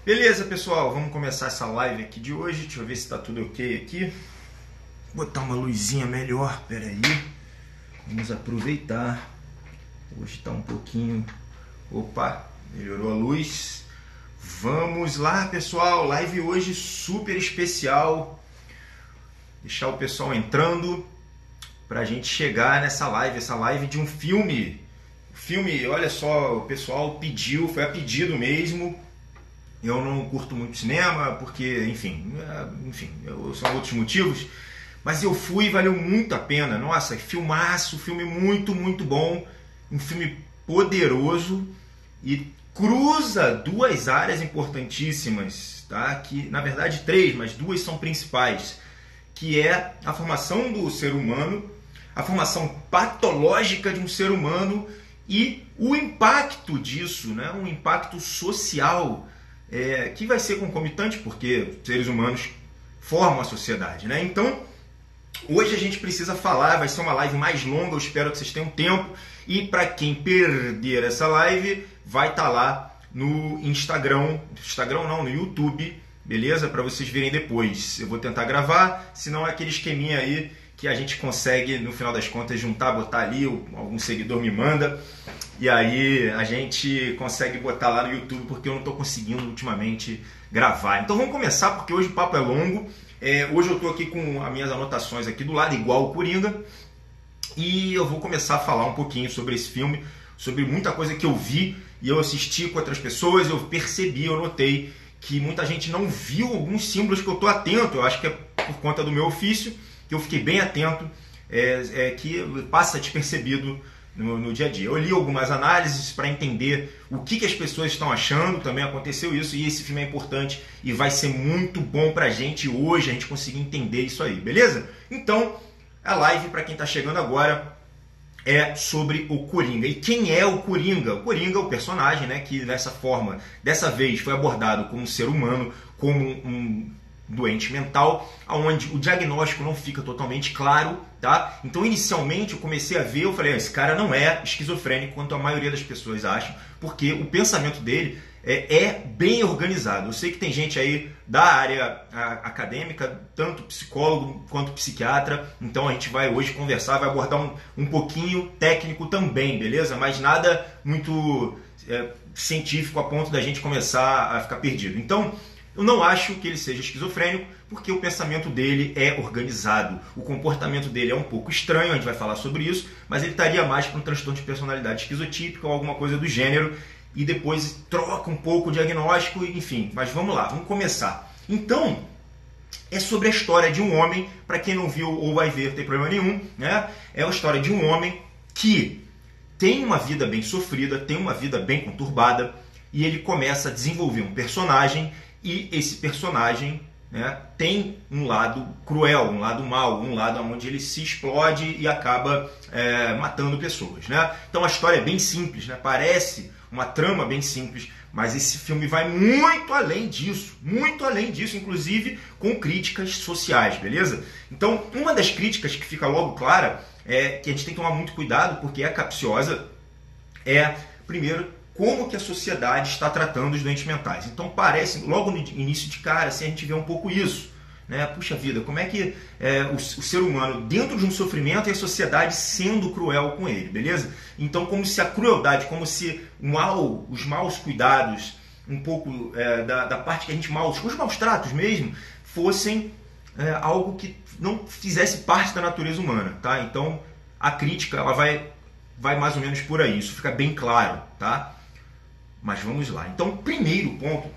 Beleza, pessoal, vamos começar essa live aqui de hoje. Deixa eu ver se está tudo ok aqui. Vou botar uma luzinha melhor, peraí. Vamos aproveitar. Hoje está um pouquinho... Opa, melhorou a luz. Vamos lá, pessoal, live hoje super especial. Deixar o pessoal entrando para a gente chegar nessa live. Essa live de um filme. Olha só, o pessoal pediu, foi a pedido mesmo. Eu não curto muito cinema, porque, enfim, são outros motivos. Mas eu fui e valeu muito a pena. Nossa, filmaço, filme muito, muito bom. Um filme poderoso e cruza duas áreas importantíssimas, tá? Que, na verdade, três, mas duas são principais. Que é a formação do ser humano, a formação patológica de um ser humano e o impacto disso, né? Um impacto social, que vai ser concomitante, porque seres humanos formam a sociedade, né? Então, hoje a gente precisa falar, vai ser uma live mais longa, eu espero que vocês tenham tempo. E para quem perder essa live, vai estar lá no no YouTube, beleza? Para vocês verem depois. Eu vou tentar gravar, senão é aquele esqueminha aí que a gente consegue, no final das contas, juntar, botar ali, algum seguidor me manda, e aí a gente consegue botar lá no YouTube, porque eu não estou conseguindo ultimamente gravar. Então vamos começar, porque hoje o papo é longo. Hoje eu estou aqui com as minhas anotações aqui do lado, igual o Coringa, e eu vou começar a falar um pouquinho sobre esse filme, sobre muita coisa que eu vi, e eu assisti com outras pessoas, eu percebi, eu notei que muita gente não viu alguns símbolos que eu estou atento. Eu acho que é por conta do meu ofício, que eu fiquei bem atento, que passa despercebido no dia a dia. Eu li algumas análises para entender o que as pessoas estão achando, também aconteceu isso, e esse filme é importante e vai ser muito bom para a gente hoje, a gente conseguir entender isso aí, beleza? Então, a live, para quem está chegando agora, é sobre o Coringa. E quem é o Coringa? O Coringa é o personagem, né, que dessa vez foi abordado como um ser humano, como um doente mental, onde o diagnóstico não fica totalmente claro, tá? Então, inicialmente, eu comecei a ver, eu falei, esse cara não é esquizofrênico, quanto a maioria das pessoas acham, porque o pensamento dele é bem organizado. Eu sei que tem gente aí da área acadêmica, tanto psicólogo quanto psiquiatra, então a gente vai hoje conversar, vai abordar um pouquinho técnico também, beleza? Mas nada muito científico a ponto da gente começar a ficar perdido. Então, eu não acho que ele seja esquizofrênico, porque o pensamento dele é organizado. O comportamento dele é um pouco estranho, a gente vai falar sobre isso, mas ele estaria mais para um transtorno de personalidade esquizotípica ou alguma coisa do gênero, e depois troca um pouco o diagnóstico, enfim. Mas vamos lá, vamos começar. Então, é sobre a história de um homem, para quem não viu ou vai ver, não tem problema nenhum, né? É a história de um homem que tem uma vida bem sofrida, tem uma vida bem conturbada, e ele começa a desenvolver um personagem, e esse personagem, né, tem um lado cruel, um lado mau, um lado onde ele se explode e acaba matando pessoas, né? Então a história é bem simples, né? Parece uma trama bem simples, mas esse filme vai muito além disso, inclusive com críticas sociais, beleza? Então, uma das críticas que fica logo clara é que a gente tem que tomar muito cuidado, porque é capciosa, primeiro, como que a sociedade está tratando os doentes mentais. Então parece, logo no início de cara, assim, a gente vê um pouco isso, né? Puxa vida, como é que o ser humano, dentro de um sofrimento, e a sociedade sendo cruel com ele, beleza? Então, como se a crueldade, como se os maus cuidados, um pouco da parte que a gente os maus tratos mesmo, fossem algo que não fizesse parte da natureza humana, tá? Então, a crítica, ela vai mais ou menos por aí, isso fica bem claro, tá? Mas vamos lá. Então, primeiro ponto,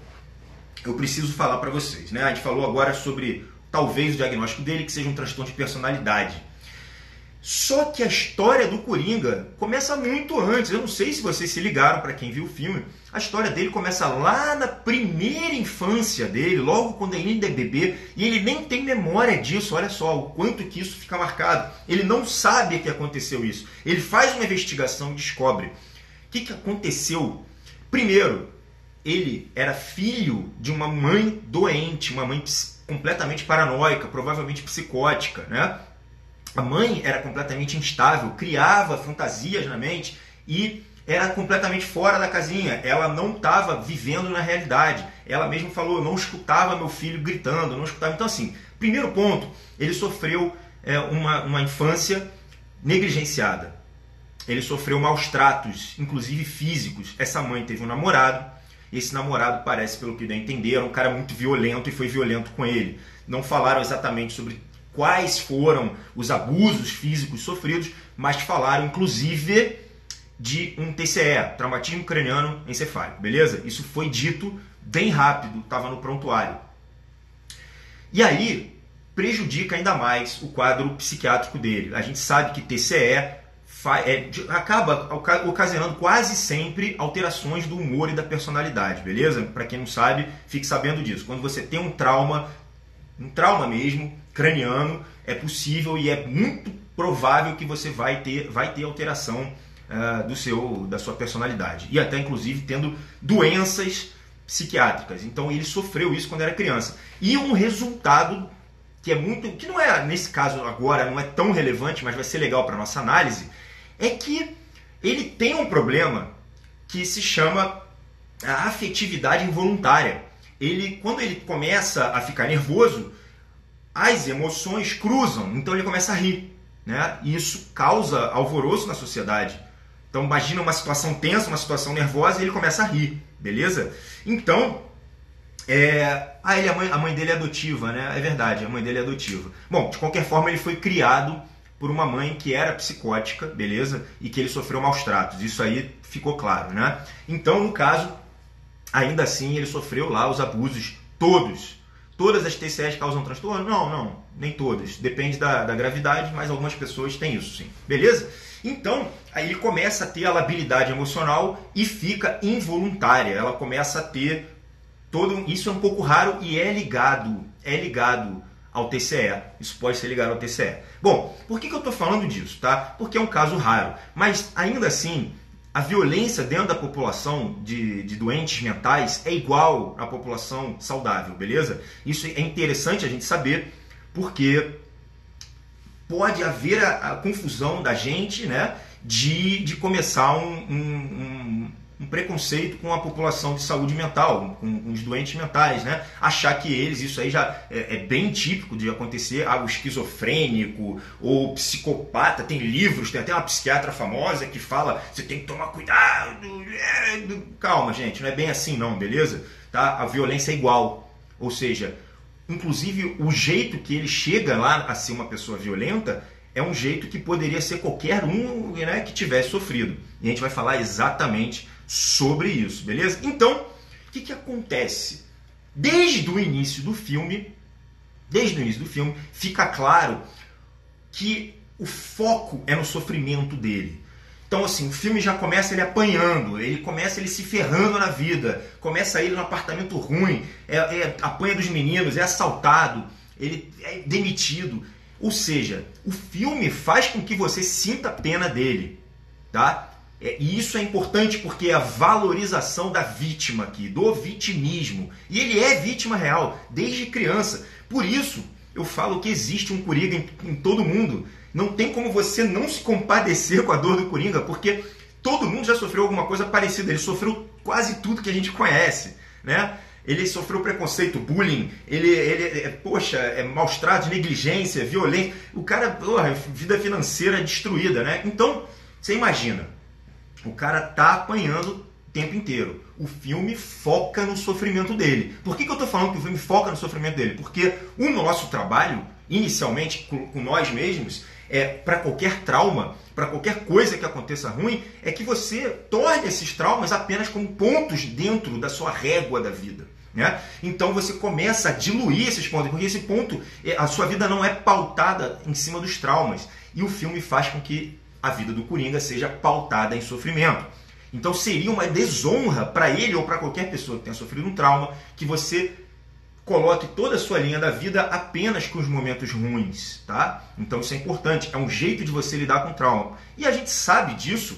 eu preciso falar para vocês, né? A gente falou agora sobre, talvez, o diagnóstico dele, que seja um transtorno de personalidade. Só que a história do Coringa começa muito antes. Eu não sei se vocês se ligaram, para quem viu o filme. A história dele começa lá na primeira infância dele, logo quando ele ainda é bebê, e ele nem tem memória disso. Olha só o quanto que isso fica marcado. Ele não sabe que aconteceu isso. Ele faz uma investigação e descobre. O que aconteceu? Primeiro, ele era filho de uma mãe doente, uma mãe completamente paranoica, provavelmente psicótica, né? A mãe era completamente instável, criava fantasias na mente e era completamente fora da casinha, ela não estava vivendo na realidade. Ela mesma falou, eu não escutava meu filho gritando, não escutava. Então assim, primeiro ponto, ele sofreu uma infância negligenciada. Ele sofreu maus tratos, inclusive físicos. Essa mãe teve um namorado, esse namorado parece, pelo que deu a entender, era um cara muito violento e foi violento com ele. Não falaram exatamente sobre quais foram os abusos físicos sofridos, mas falaram inclusive de um TCE, traumatismo craniano encefálico, beleza? Isso foi dito bem rápido, estava no prontuário. E aí, prejudica ainda mais o quadro psiquiátrico dele. A gente sabe que TCE acaba ocasionando quase sempre alterações do humor e da personalidade, beleza? Para quem não sabe, fique sabendo disso. Quando você tem um trauma mesmo, craniano, é possível e é muito provável que você vai ter alteração da sua personalidade. E até, inclusive, tendo doenças psiquiátricas. Então, ele sofreu isso quando era criança. E um resultado que não é, nesse caso agora, não é tão relevante, mas vai ser legal para nossa análise, é que ele tem um problema que se chama a afetividade involuntária. Quando ele começa a ficar nervoso, as emoções cruzam, então ele começa a rir, né? E isso causa alvoroço na sociedade. Então imagina uma situação tensa, uma situação nervosa e ele começa a rir, beleza? Então, a mãe dele é adotiva, né? É verdade, a mãe dele é adotiva. Bom, de qualquer forma ele foi criado por uma mãe que era psicótica, beleza? E que ele sofreu maus tratos, isso aí ficou claro, né? Então, no caso, ainda assim ele sofreu lá os abusos todos. Todas as TCEs causam transtorno? Não, nem todas. Depende da gravidade, mas algumas pessoas têm isso sim. Beleza? Então, aí ele começa a ter a labilidade emocional e fica involuntária. Ela começa a ter isso é um pouco raro e é ligado ao TCE. Isso pode ser ligado ao TCE. Bom, por que eu estou falando disso? Tá? Porque é um caso raro. Mas, ainda assim, a violência dentro da população de doentes mentais é igual à população saudável, beleza? Isso é interessante a gente saber, porque pode haver a confusão da gente, né, de começar um preconceito com a população de saúde mental, com os doentes mentais, né? Achar que isso aí já é bem típico de acontecer, o esquizofrênico ou psicopata, tem livros, tem até uma psiquiatra famosa que fala, você tem que tomar cuidado, calma gente, não é bem assim não, beleza? Tá? A violência é igual, ou seja, inclusive o jeito que ele chega lá a ser uma pessoa violenta é um jeito que poderia ser qualquer um, né, que tivesse sofrido. E a gente vai falar exatamente sobre isso, beleza? Então, o que acontece? Desde o início do filme, fica claro que o foco é no sofrimento dele. Então, assim, o filme já começa ele apanhando, ele começa ele se ferrando na vida, começa ele no apartamento ruim, apanha dos meninos, é assaltado, ele é demitido. Ou seja, o filme faz com que você sinta pena dele, tá? E isso é importante porque é a valorização da vítima aqui, do vitimismo. E ele é vítima real, desde criança. Por isso, eu falo que existe um Coringa em todo mundo. Não tem como você não se compadecer com a dor do Coringa, porque todo mundo já sofreu alguma coisa parecida. Ele sofreu quase tudo que a gente conhece, né? Ele sofreu preconceito, bullying, maus tratos, negligência, violência. O cara, vida financeira destruída, né? Então, você imagina, o cara tá apanhando o tempo inteiro. O filme foca no sofrimento dele. Por que eu tô falando que o filme foca no sofrimento dele? Porque o nosso trabalho, inicialmente, com nós mesmos, para qualquer trauma, para qualquer coisa que aconteça ruim, é que você torne esses traumas apenas como pontos dentro da sua régua da vida, né? Então você começa a diluir esses pontos, porque esse ponto, a sua vida não é pautada em cima dos traumas. E o filme faz com que a vida do Coringa seja pautada em sofrimento. Então seria uma desonra para ele ou para qualquer pessoa que tenha sofrido um trauma que você coloque toda a sua linha da vida apenas com os momentos ruins, tá? Então isso é importante, é um jeito de você lidar com o trauma. E a gente sabe disso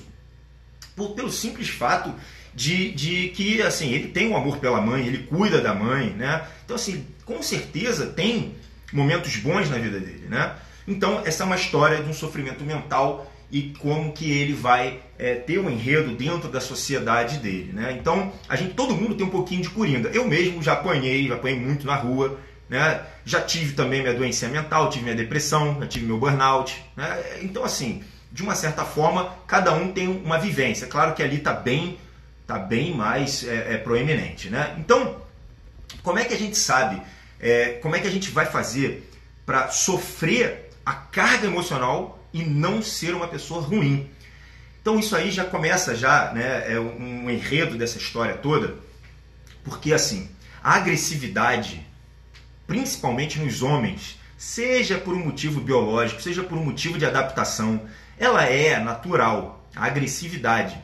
pelo simples fato de que, assim, ele tem um amor pela mãe, ele cuida da mãe, né? Então, assim, com certeza tem momentos bons na vida dele, né? Então, essa é uma história de um sofrimento mental e como que ele vai ter um enredo dentro da sociedade dele, né? Então, todo mundo tem um pouquinho de Coringa. Eu mesmo já apanhei muito na rua, né? Já tive também minha doença mental, tive minha depressão, já tive meu burnout, né? Então, assim, de uma certa forma, cada um tem uma vivência. Claro que ali está bem mais proeminente, né? Então, como é que a gente sabe, como é que a gente vai fazer para sofrer a carga emocional e não ser uma pessoa ruim? Então isso aí já começa né, um enredo dessa história toda, porque assim, a agressividade, principalmente nos homens, seja por um motivo biológico, seja por um motivo de adaptação, ela é natural, a agressividade,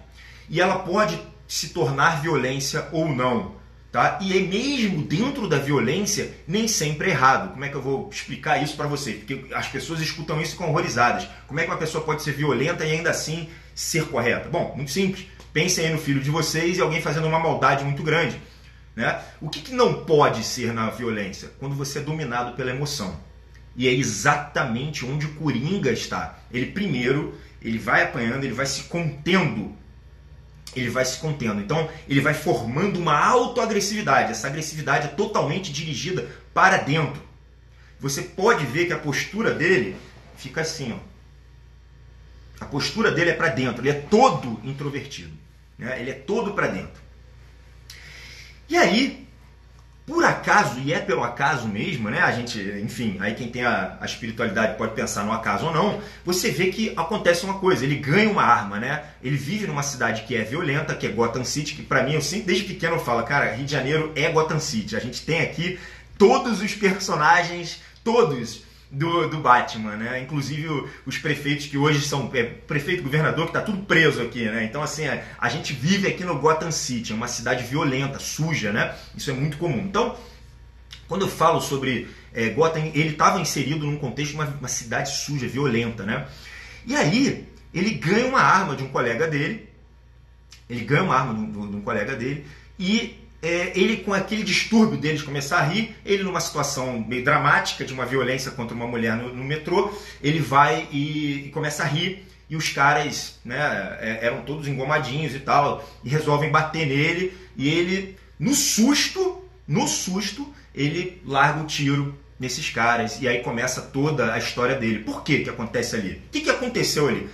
e ela pode se tornar violência ou não. Tá? E é mesmo dentro da violência, nem sempre é errado. Como é que eu vou explicar isso para você? Porque as pessoas escutam isso e ficam horrorizadas. Como é que uma pessoa pode ser violenta e ainda assim ser correta? Bom, muito simples. Pensem aí no filho de vocês e alguém fazendo uma maldade muito grande. Né? O que não pode ser na violência? Quando você é dominado pela emoção. E é exatamente onde o Coringa está. Ele vai apanhando, ele vai se contendo. Então ele vai formando uma autoagressividade. Essa agressividade é totalmente dirigida para dentro. Você pode ver que a postura dele fica assim, ó. A postura dele é para dentro, ele é todo introvertido, né? Ele é todo para dentro. E aí, por acaso, e é pelo acaso mesmo, né? A gente, enfim, aí quem tem a espiritualidade pode pensar no acaso ou não, você vê que acontece uma coisa, ele ganha uma arma, né? Ele vive numa cidade que é violenta, que é Gotham City, que pra mim, eu sempre, desde pequeno eu falo, cara, Rio de Janeiro é Gotham City. A gente tem aqui todos os personagens, todos do Batman, né? Inclusive os prefeitos que hoje são prefeito, governador, que tá tudo preso aqui, né? Então assim, a gente vive aqui no Gotham City, é uma cidade violenta, suja, né? Isso é muito comum. Então, quando eu falo sobre Gotham, ele estava inserido num contexto de uma cidade suja, violenta, né? E aí, ele ganha uma arma de um colega dele, e ele, com aquele distúrbio dele de começar a rir, ele numa situação meio dramática de uma violência contra uma mulher no metrô, ele vai e começa a rir, e os caras, né, eram todos engomadinhos e tal, e resolvem bater nele, e ele, no susto, ele larga o tiro nesses caras, e aí começa toda a história dele. Por que acontece ali? O que aconteceu ali?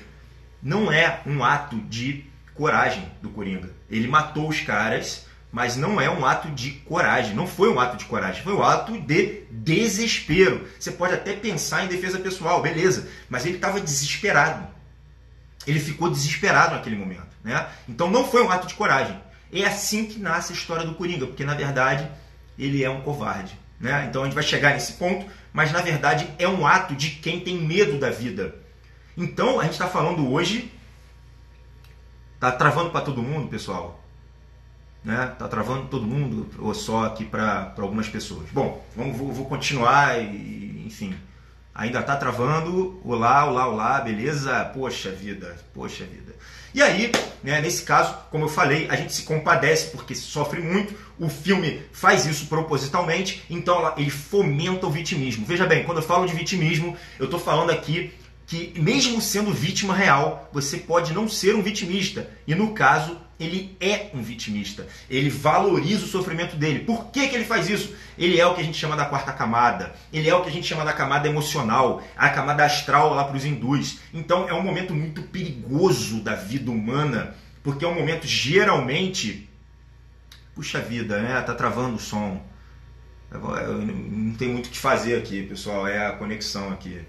Não é um ato de coragem do Coringa. Ele matou os caras, mas não é um ato de coragem. Não foi um ato de coragem, foi um ato de desespero. Você pode até pensar em defesa pessoal, beleza, mas ele estava desesperado. Ele ficou desesperado naquele momento, né? Então não foi um ato de coragem. É assim que nasce a história do Coringa, porque na verdade ele é um covarde, né? Então a gente vai chegar nesse ponto, mas na verdade é um ato de quem tem medo da vida. Então a gente está falando hoje, tá travando para todo mundo, pessoal? Né? Tá travando todo mundo ou só aqui para algumas pessoas? Bom, vou continuar e, enfim, ainda tá travando. Olá, beleza? Poxa vida. E aí, né, nesse caso, como eu falei, a gente se compadece porque se sofre muito. O filme faz isso propositalmente, então ele fomenta o vitimismo. Veja bem, quando eu falo de vitimismo, eu estou falando aqui que mesmo sendo vítima real, você pode não ser um vitimista. E no caso, ele é um vitimista. Ele valoriza o sofrimento dele. Por que ele faz isso? Ele é o que a gente chama da quarta camada. Ele é o que a gente chama da camada emocional, a camada astral lá para os hindus. Então é um momento muito perigoso da vida humana, porque é um momento geralmente... Puxa vida, né? Tá travando o som. Eu não tem muito o que fazer aqui, pessoal. É a conexão aqui.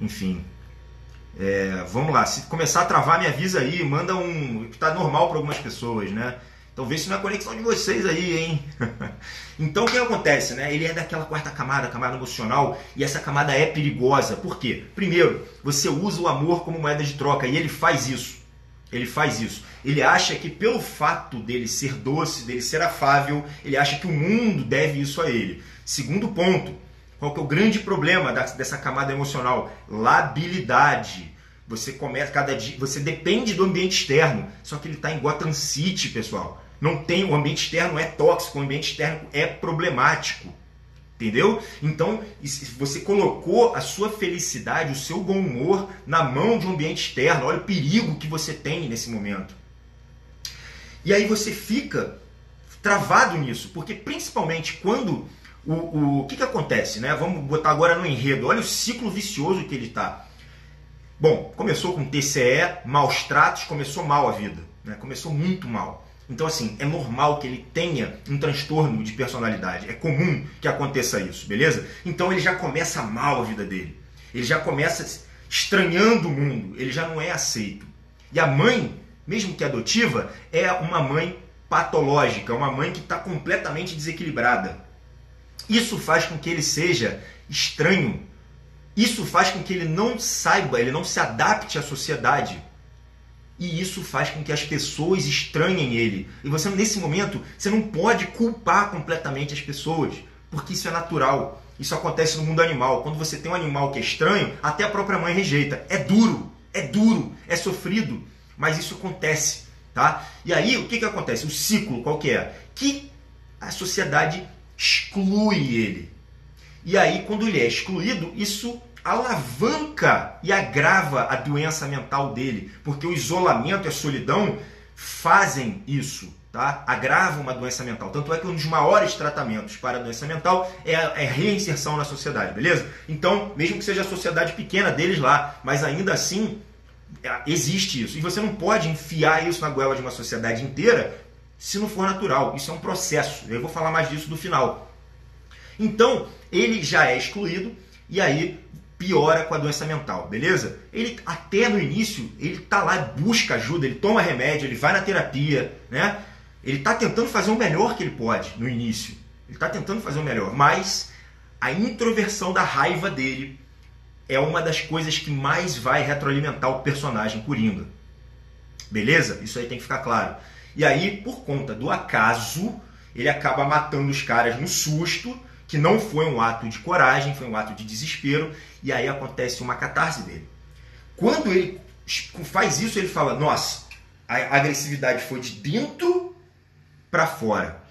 Enfim, vamos lá, se começar a travar me avisa aí, manda que tá normal para algumas pessoas, né? Então vê se não é a conexão de vocês aí, hein? Então o que acontece, né? Ele é daquela quarta camada, a camada emocional, e essa camada é perigosa. Por quê? Primeiro, você usa o amor como moeda de troca, e ele faz isso. Ele acha que pelo fato dele ser doce, dele ser afável, ele acha que o mundo deve isso a ele. Segundo ponto, qual que é o grande problema dessa camada emocional? Labilidade. Você começa cada dia, você depende do ambiente externo. Só que ele está em Gotham City, pessoal. O ambiente externo é tóxico, o ambiente externo é problemático. Entendeu? Então, você colocou a sua felicidade, o seu bom humor na mão de um ambiente externo. Olha o perigo que você tem nesse momento. E aí você fica travado nisso, porque principalmente quando o que acontece, né? Vamos botar agora no enredo. Olha o ciclo vicioso que ele está. Bom, começou com TCE, maus tratos, começou mal a vida, né? Começou muito mal. Então, assim, é normal que ele tenha um transtorno de personalidade. É comum que aconteça isso, beleza? Então ele já começa mal a vida dele. Ele já começa estranhando o mundo. Ele já não é aceito. E a mãe, mesmo que adotiva, é uma mãe patológica, uma mãe que está completamente desequilibrada. Isso faz com que ele seja estranho. Isso faz com que ele não saiba, ele não se adapte à sociedade. E isso faz com que as pessoas estranhem ele. E você, nesse momento, você não pode culpar completamente as pessoas, porque isso é natural. Isso acontece no mundo animal. Quando você tem um animal que é estranho, até a própria mãe rejeita. É duro, é sofrido, mas isso acontece. Tá? E aí, o que acontece? O ciclo qual que é? Que a sociedade exclui ele. E aí, quando ele é excluído, isso alavanca e agrava a doença mental dele, porque o isolamento e a solidão fazem isso, tá? Agravam uma doença mental. Tanto é que um dos maiores tratamentos para a doença mental é a reinserção na sociedade, beleza? Então, mesmo que seja a sociedade pequena deles lá, mas ainda assim existe isso. E você não pode enfiar isso na goela de uma sociedade inteira se não for natural. Isso é um processo. Eu vou falar mais disso no final. Então, ele já é excluído e aí piora com a doença mental, beleza? Ele, até no início, ele tá lá, busca ajuda, ele toma remédio, ele vai na terapia, né? Ele tá tentando fazer o melhor que ele pode no início. Ele tá tentando fazer o melhor, mas a introversão da raiva dele é uma das coisas que mais vai retroalimentar o personagem Coringa. Beleza? Isso aí tem que ficar claro. E aí, por conta do acaso, ele acaba matando os caras no susto, que não foi um ato de coragem, foi um ato de desespero, e aí acontece uma catarse dele. Quando ele faz isso, ele fala, nossa, a agressividade foi de dentro para fora.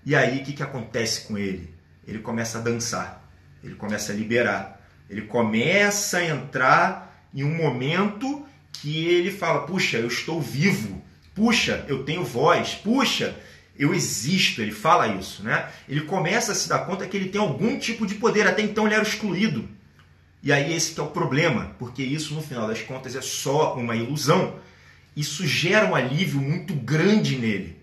E aí, o que acontece com ele? Ele começa a dançar, ele começa a liberar, ele começa a entrar em um momento que ele fala, puxa, eu estou vivo, puxa, eu tenho voz, puxa, eu existo, ele fala isso, né? Ele começa a se dar conta que ele tem algum tipo de poder, até então ele era excluído. E aí esse que é o problema, porque isso no final das contas é só uma ilusão. Isso gera um alívio muito grande nele,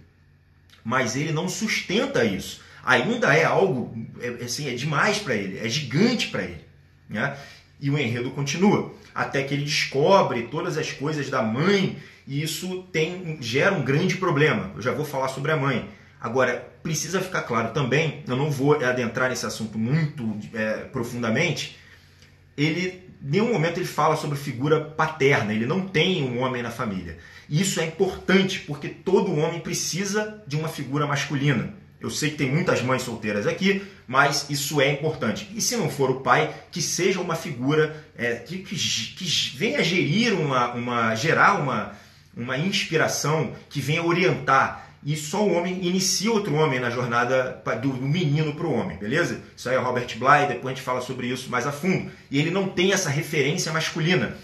mas ele não sustenta isso. Ainda é algo, assim, é demais para ele, é gigante para ele, né? E o enredo continua, até que ele descobre todas as coisas da mãe. E isso gera um grande problema. Eu já vou falar sobre a mãe. Agora, precisa ficar claro também, eu não vou adentrar nesse assunto muito profundamente, em nenhum momento ele fala sobre figura paterna, ele não tem um homem na família. E isso é importante, porque todo homem precisa de uma figura masculina. Eu sei que tem muitas mães solteiras aqui, mas isso é importante. E se não for o pai, que seja uma figura que venha gerir gerar uma inspiração, que venha orientar. E só o homem inicia outro homem na jornada do menino para o homem, beleza? Isso aí é Robert Bly, depois a gente fala sobre isso mais a fundo. E ele não tem essa referência masculina.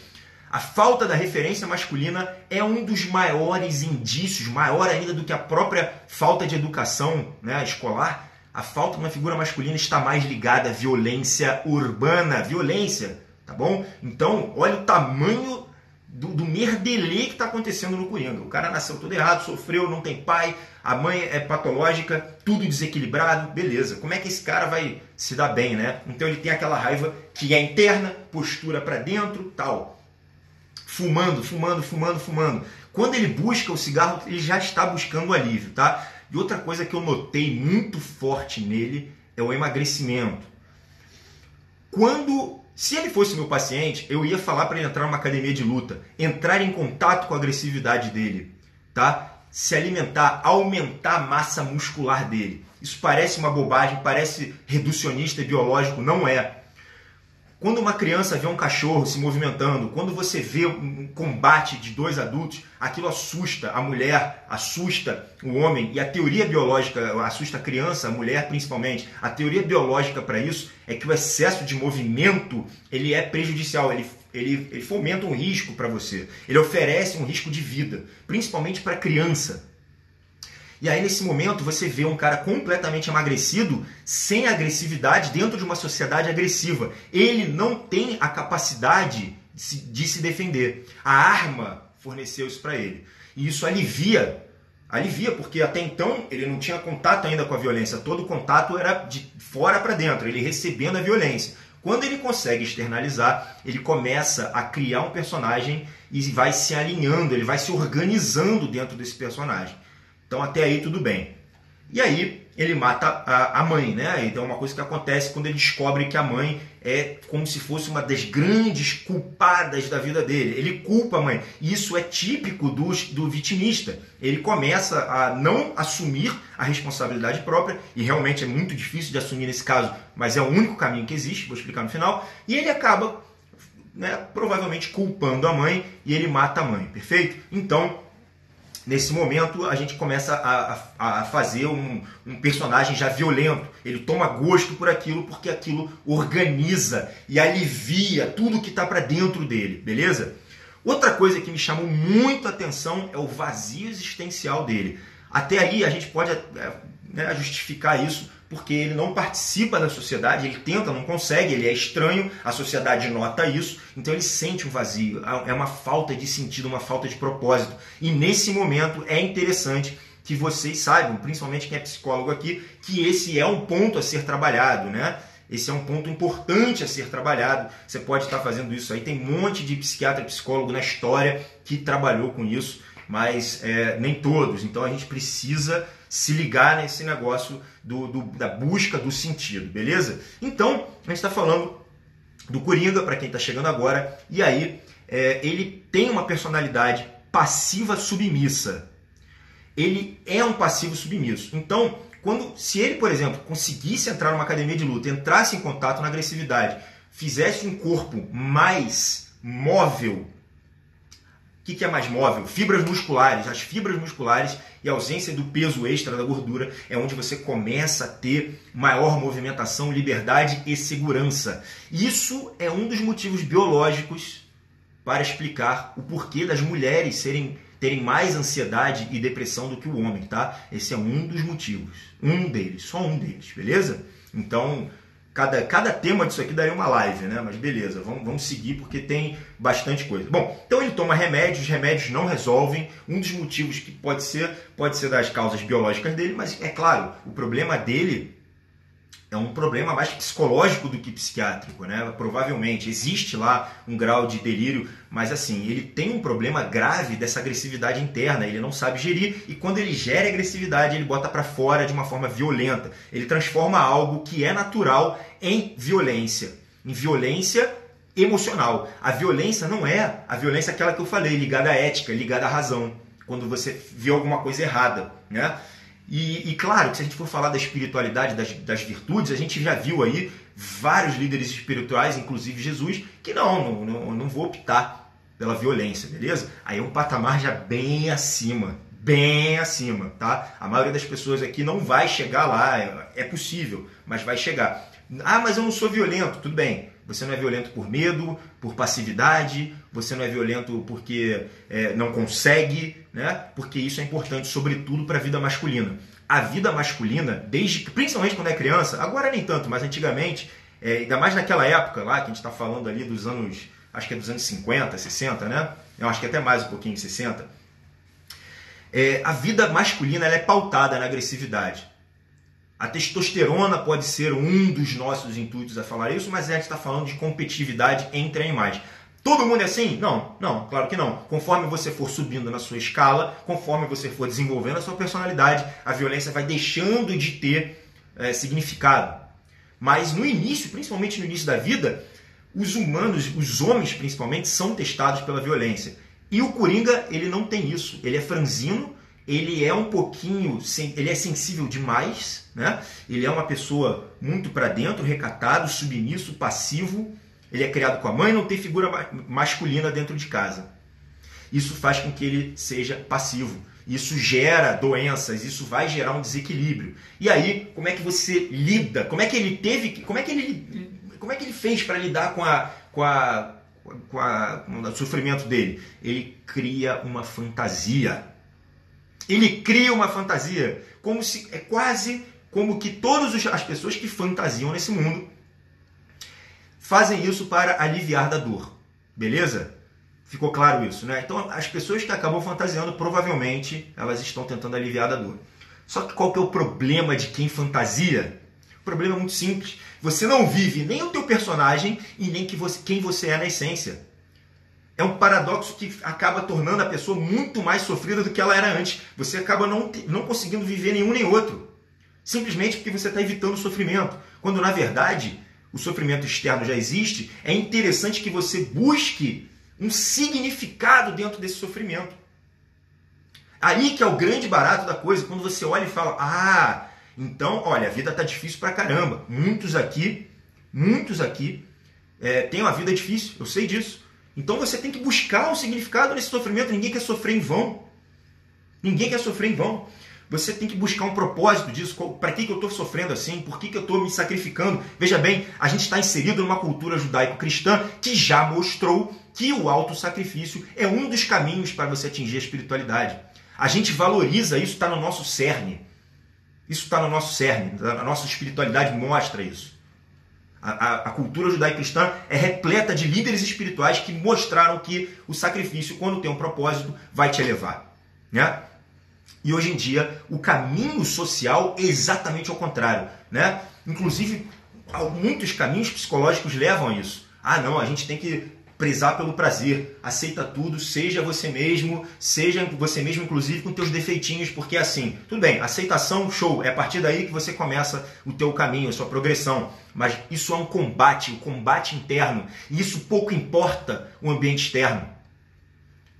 A falta da referência masculina é um dos maiores indícios, maior ainda do que a própria falta de educação, né, escolar. A falta de uma figura masculina está mais ligada à violência urbana, violência, tá bom? Então, olha o tamanho do merdelê que está acontecendo no Coringa. O cara nasceu todo errado, sofreu, não tem pai, a mãe é patológica, tudo desequilibrado, beleza. Como é que esse cara vai se dar bem, né? Então ele tem aquela raiva que é interna, postura para dentro, tal. Fumando. Quando ele busca o cigarro, ele já está buscando o alívio, tá? E outra coisa que eu notei muito forte nele é o emagrecimento. Se ele fosse meu paciente, eu ia falar para ele entrar numa academia de luta, entrar em contato com a agressividade dele, tá? Se alimentar, aumentar a massa muscular dele. Isso parece uma bobagem, parece reducionista e biológico, não é. Quando uma criança vê um cachorro se movimentando, quando você vê um combate de dois adultos, aquilo assusta a mulher, assusta o homem, e a teoria biológica assusta a criança, a mulher principalmente. A teoria biológica para isso é que o excesso de movimento ele é prejudicial, ele fomenta um risco para você, ele oferece um risco de vida, principalmente para a criança. E aí, nesse momento, você vê um cara completamente emagrecido, sem agressividade, dentro de uma sociedade agressiva. Ele não tem a capacidade de se defender. A arma forneceu isso para ele. E isso alivia, porque até então ele não tinha contato ainda com a violência. Todo o contato era de fora para dentro, ele recebendo a violência. Quando ele consegue externalizar, ele começa a criar um personagem e vai se alinhando, ele vai se organizando dentro desse personagem. Então até aí tudo bem. E aí ele mata a mãe, né? Então é uma coisa que acontece quando ele descobre que a mãe é como se fosse uma das grandes culpadas da vida dele. Ele culpa a mãe. E isso é típico do vitimista. Ele começa a não assumir a responsabilidade própria, e realmente é muito difícil de assumir nesse caso, mas é o único caminho que existe, vou explicar no final, e ele acaba, né, provavelmente culpando a mãe, e ele mata a mãe, perfeito? Então, nesse momento, a gente começa a fazer um personagem já violento. Ele toma gosto por aquilo, porque aquilo organiza e alivia tudo que está para dentro dele, beleza? Outra coisa que me chamou muito a atenção é o vazio existencial dele. Até aí a gente pode justificar isso porque ele não participa da sociedade, ele tenta, não consegue, ele é estranho, a sociedade nota isso, então ele sente um vazio, é uma falta de sentido, uma falta de propósito. E nesse momento é interessante que vocês saibam, principalmente quem é psicólogo aqui, que esse é um ponto a ser trabalhado, né? Esse é um ponto importante a ser trabalhado. Você pode estar fazendo isso aí, tem um monte de psiquiatra e psicólogo na história que trabalhou com isso, mas nem todos. Então a gente precisa se ligar nesse negócio da busca do sentido, beleza? Então, a gente está falando do Coringa, para quem está chegando agora, e aí ele tem uma personalidade passiva submissa. Ele é um passivo submisso. Então, se ele, por exemplo, conseguisse entrar numa academia de luta, entrasse em contato na agressividade, fizesse um corpo mais móvel. O que é mais móvel? Fibras musculares. As fibras musculares e a ausência do peso extra da gordura é onde você começa a ter maior movimentação, liberdade e segurança. Isso é um dos motivos biológicos para explicar o porquê das mulheres terem mais ansiedade e depressão do que o homem, tá? Esse é um dos motivos. Um deles, só um deles, beleza? Então, cada tema disso aqui daria uma live, né? Mas beleza, vamos seguir porque tem bastante coisa. Bom, então ele toma remédios, os remédios não resolvem. Um dos motivos que pode ser das causas biológicas dele, mas é claro, o problema dele é um problema mais psicológico do que psiquiátrico, né? Provavelmente existe lá um grau de delírio, mas assim, ele tem um problema grave dessa agressividade interna, ele não sabe gerir, e quando ele gera agressividade, ele bota para fora de uma forma violenta. Ele transforma algo que é natural em violência emocional. A violência não é a violência aquela que eu falei, ligada à ética, ligada à razão, quando você vê alguma coisa errada, né? E claro que se a gente for falar da espiritualidade, das virtudes, a gente já viu aí vários líderes espirituais, inclusive Jesus, que não vou optar pela violência, beleza? Aí é um patamar já bem acima, tá? A maioria das pessoas aqui não vai chegar lá, é possível, mas vai chegar. Ah, mas eu não sou violento, tudo bem. Você não é violento por medo, por passividade, você não é violento porque não consegue, né? Porque isso é importante, sobretudo para a vida masculina. A vida masculina, principalmente quando é criança, agora nem tanto, mas antigamente, ainda mais naquela época lá, que a gente está falando ali dos anos, acho que é dos anos 50, 60, né? Eu acho que até mais um pouquinho, 60. A vida masculina ela é pautada na agressividade. A testosterona pode ser um dos nossos intuitos a falar isso, mas a gente está falando de competitividade entre animais. Todo mundo é assim? Não, claro que não. Conforme você for subindo na sua escala, conforme você for desenvolvendo a sua personalidade, a violência vai deixando de ter significado. Mas no início, principalmente no início da vida, os humanos, os homens principalmente, são testados pela violência. E o Coringa, ele não tem isso. Ele é franzino, ele é um pouquinho, ele é sensível demais, né? Ele é uma pessoa muito para dentro, recatado, submisso, passivo. ele é criado com a mãe, não tem figura masculina dentro de casa. Isso faz com que ele seja passivo. Isso gera doenças, isso vai gerar um desequilíbrio. E aí, como é que você lida? Como é que ele fez para lidar com o sofrimento dele? Ele cria uma fantasia. Ele cria uma fantasia, é quase como que todas as pessoas que fantasiam nesse mundo fazem isso para aliviar da dor. Beleza? Ficou claro isso, né? Então, as pessoas que acabam fantasiando, provavelmente, elas estão tentando aliviar da dor. Só que qual que é o problema de quem fantasia? O problema é muito simples. Você não vive nem o teu personagem e nem quem você é na essência. É um paradoxo que acaba tornando a pessoa muito mais sofrida do que ela era antes. Você acaba não conseguindo viver nenhum nem outro. Simplesmente porque você está evitando o sofrimento. Quando, na verdade, o sofrimento externo já existe, é interessante que você busque um significado dentro desse sofrimento. Aí que é o grande barato da coisa, quando você olha e fala, então, olha, a vida está difícil pra caramba. Muitos aqui têm uma vida difícil, eu sei disso. Então você tem que buscar um significado nesse sofrimento. Ninguém quer sofrer em vão. Ninguém quer sofrer em vão. Você tem que buscar um propósito disso. Para que eu estou sofrendo assim? Por que eu estou me sacrificando? Veja bem, a gente está inserido numa cultura judaico-cristã que já mostrou que o autossacrifício é um dos caminhos para você atingir a espiritualidade. A gente valoriza isso, está no nosso cerne. Isso está no nosso cerne. A nossa espiritualidade mostra isso. A cultura judaico-cristã é repleta de líderes espirituais que mostraram que o sacrifício, quando tem um propósito, vai te elevar. Né? E hoje em dia, o caminho social é exatamente ao contrário. Né? Inclusive, muitos caminhos psicológicos levam a isso. Não, a gente tem que prezar pelo prazer, aceita tudo, seja você mesmo inclusive com teus defeitinhos, porque assim, tudo bem, aceitação, show, é a partir daí que você começa o teu caminho, a sua progressão, mas isso é um combate interno, e isso pouco importa o ambiente externo.